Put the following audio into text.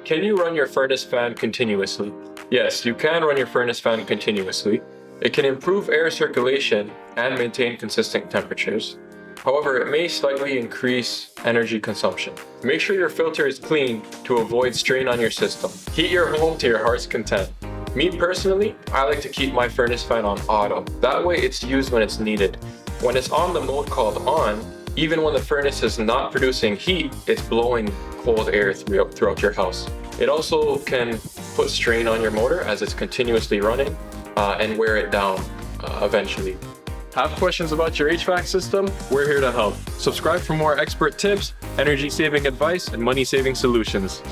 Can you run your furnace fan continuously? Yes, you can run your furnace fan continuously. It can improve air circulation and maintain consistent temperatures. However, it may slightly increase energy consumption. Make sure your filter is clean to avoid strain on your system. Heat your home to your heart's content. Me personally, I like to keep my furnace fan on auto. That way it's used when it's needed. When it's on the mode called on, even when the furnace is not producing heat, it's blowing cold air throughout your house. It also can put strain on your motor as it's continuously running and wear it down eventually. Have questions about your HVAC system? We're here to help. Subscribe for more expert tips, energy saving advice, and money saving solutions.